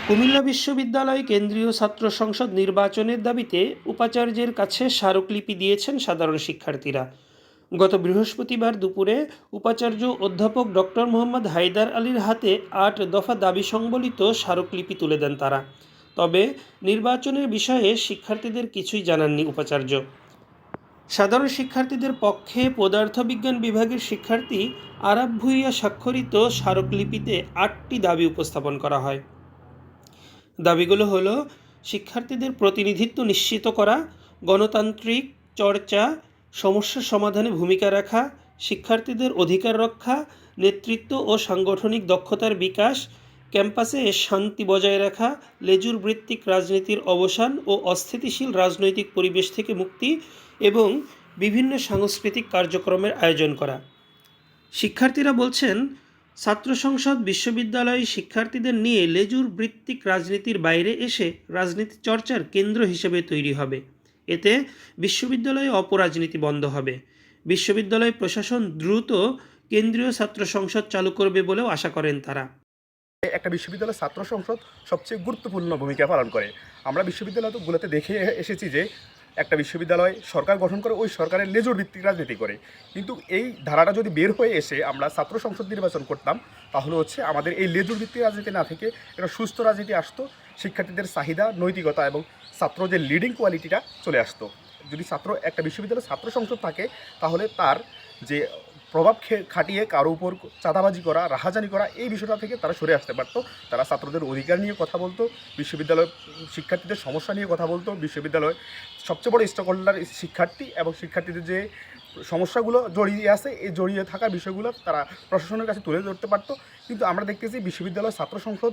কুমিল্লা বিশ্ববিদ্যালয় কেন্দ্রীয় ছাত্র সংসদ নির্বাচনের দাবিতে উপাচার্যের কাছে স্মারকলিপি দিয়েছেন সাধারণ শিক্ষার্থীরা। গত বৃহস্পতিবার দুপুরে উপাচার্য অধ্যাপক ডক্টর মোহাম্মদ হায়দার আলীর হাতে ৮ দফা দাবি সংবলিত স্মারকলিপি তুলে দেন তারা। তবে নির্বাচনের বিষয়ে শিক্ষার্থীদের কিছুই জানাননি উপাচার্য। সাধারণ শিক্ষার্থীদের পক্ষে পদার্থবিজ্ঞান বিভাগের শিক্ষার্থী আরাব ভূঁইয়া স্বাক্ষরিত স্মারকলিপিতে ৮টি দাবি উপস্থাপন করা হয়। দাবিগুলো হলো শিক্ষার্থীদের প্রতিনিধিত্ব নিশ্চিত করা, গণতান্ত্রিক চর্চা, সমস্যা সমাধানে ভূমিকা রাখা, শিক্ষার্থীদের অধিকার রক্ষা, নেতৃত্ব ও সাংগঠনিক দক্ষতার বিকাশ, ক্যাম্পাসে শান্তি বজায় রাখা, লেজুর ভিত্তিক রাজনীতির অবসান ও অস্থিতিশীল রাজনৈতিক পরিবেশ থেকে মুক্তি এবং বিভিন্ন সাংস্কৃতিক কার্যক্রমের আয়োজন করা। শিক্ষার্থীরা বলছেন, ছাত্র সংসদ বিশ্ববিদ্যালয় শিক্ষার্থীদের নিয়ে লেজুর ভিত্তিক রাজনীতির বাইরে এসে রাজনীতি চর্চার কেন্দ্র হিসেবে তৈরি হবে। এতে বিশ্ববিদ্যালয়ে অপরাজনীতি বন্ধ হবে। বিশ্ববিদ্যালয় প্রশাসন দ্রুত কেন্দ্রীয় ছাত্র সংসদ চালু করবে বলেও আশা করেন তারা। একটা বিশ্ববিদ্যালয়ের ছাত্র সংসদ সবচেয়ে গুরুত্বপূর্ণ ভূমিকা পালন করে। আমরা বিশ্ববিদ্যালয়গুলোতে দেখে এসেছি যে একটা বিশ্ববিদ্যালয় সরকার গঠন করে, ওই সরকারের লেজুর ভিত্তিক রাজনীতি করে। কিন্তু এই ধারাটা যদি বের হয়ে এসে আমরা ছাত্র সংসদ নির্বাচন করতাম, তাহলে আমাদের এই লেজুর ভিত্তিক রাজনীতি না থেকে একটা সুস্থ রাজনীতি আসতো। শিক্ষার্থীদের চাহিদা, নৈতিকতা এবং ছাত্র যে লিডিং কোয়ালিটিটা চলে আসতো। যদি একটা বিশ্ববিদ্যালয়ের ছাত্র সংসদ থাকে, তাহলে তার যে প্রভাব খাটিয়ে কারো উপর চাঁদাবাজি করা, রাহাজানি করা, এই বিষয়টা থেকে তারা সরে আসতে পারতো। তারা ছাত্রদের অধিকার নিয়ে কথা বলতো, বিশ্ববিদ্যালয় শিক্ষার্থীদের সমস্যা নিয়ে কথা বলতো। বিশ্ববিদ্যালয় সবচেয়ে বড় স্টেক হোল্ডার শিক্ষার্থী, এবং শিক্ষার্থীদের যে সমস্যাগুলো জড়িয়ে আছে, এই জড়িয়ে থাকা বিষয়গুলো তারা প্রশাসনের কাছে তুলে ধরতে পারতো। কিন্তু আমরা দেখতেছি বিশ্ববিদ্যালয় ছাত্র সংসদ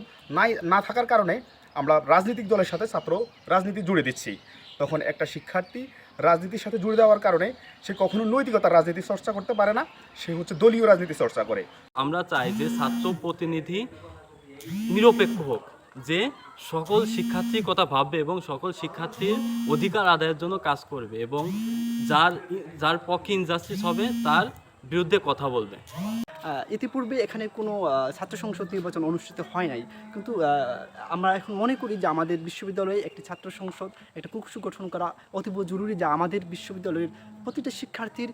না থাকার কারণে আমরা রাজনৈতিক দলের সাথে ছাত্র রাজনীতি জুড়ে দিচ্ছি। তখন একটা শিক্ষার্থী রাজনীতির সাথে জুড়ে দেওয়ার কারণে সে কখনো নৈতিকতার রাজনীতি চর্চা করতে পারে না, সে দলীয় রাজনীতি চর্চা করে। আমরা চাই যে ছাত্র প্রতিনিধি নিরপেক্ষ হোক, যে সকল শিক্ষার্থীর কথা ভাববে এবং সকল শিক্ষার্থীর অধিকার আদায়ের জন্য কাজ করবে এবং যার পক্ষে ইনজাস্টিস হবে তার বিরুদ্ধে কথা বলবে। ইতিপূর্বে এখানে কোনো ছাত্র সংসদ নির্বাচন অনুষ্ঠিত হয় নাই, কিন্তু আমরা এখন মনে করি যে আমাদের বিশ্ববিদ্যালয়ে একটি ছাত্র সংসদ, একটা কুকসু গঠন করা অতীব জরুরি, যা আমাদের বিশ্ববিদ্যালয়ের প্রতিটা শিক্ষার্থীর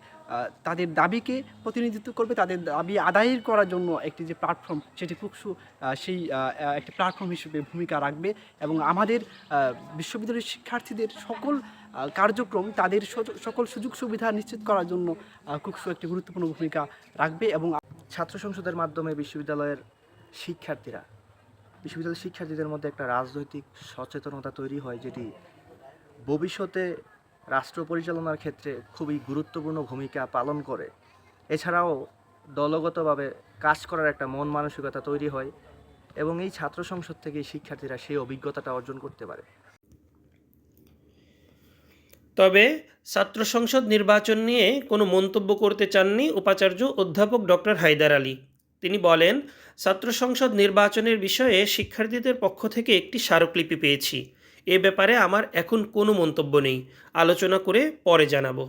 তাদের দাবিকে প্রতিনিধিত্ব করবে, তাদের দাবি আদায়ের করার জন্য একটি যে প্ল্যাটফর্ম, সেটি কুকসু সেই একটি প্ল্যাটফর্ম হিসেবে ভূমিকা রাখবে। এবং আমাদের বিশ্ববিদ্যালয়ের শিক্ষার্থীদের সকল কার্যক্রম, তাদের সকল সুযোগ সুবিধা নিশ্চিত করার জন্য কুকসু একটি গুরুত্বপূর্ণ ভূমিকা রাখবে। এবং ছাত্র সংসদের মাধ্যমে বিশ্ববিদ্যালয়ের শিক্ষার্থীদের মধ্যে একটা রাজনৈতিক সচেতনতা তৈরি হয়, যেটি ভবিষ্যতে রাষ্ট্র পরিচালনার ক্ষেত্রে খুবই গুরুত্বপূর্ণ ভূমিকা পালন করে। এছাড়াও দলগতভাবে কাজ করার একটা মন মানসিকতা তৈরি হয়, এবং এই ছাত্র সংসদ থেকে শিক্ষার্থীরা সেই অভিজ্ঞতাটা অর্জন করতে পারে। তবে ছাত্র সংসদ নির্বাচন নিয়ে কোনো মন্তব্য করতে চাননি উপাচার্য অধ্যাপক ডক্টর হায়দার আলী। তিনি বলেন, ছাত্র সংসদ নির্বাচনের বিষয়ে শিক্ষার্থীদের পক্ষ থেকে একটি স্মারকলিপি পেয়েছি। এ ব্যাপারে আমার এখন কোনো মন্তব্য নেই, আলোচনা করে পরে জানাবো।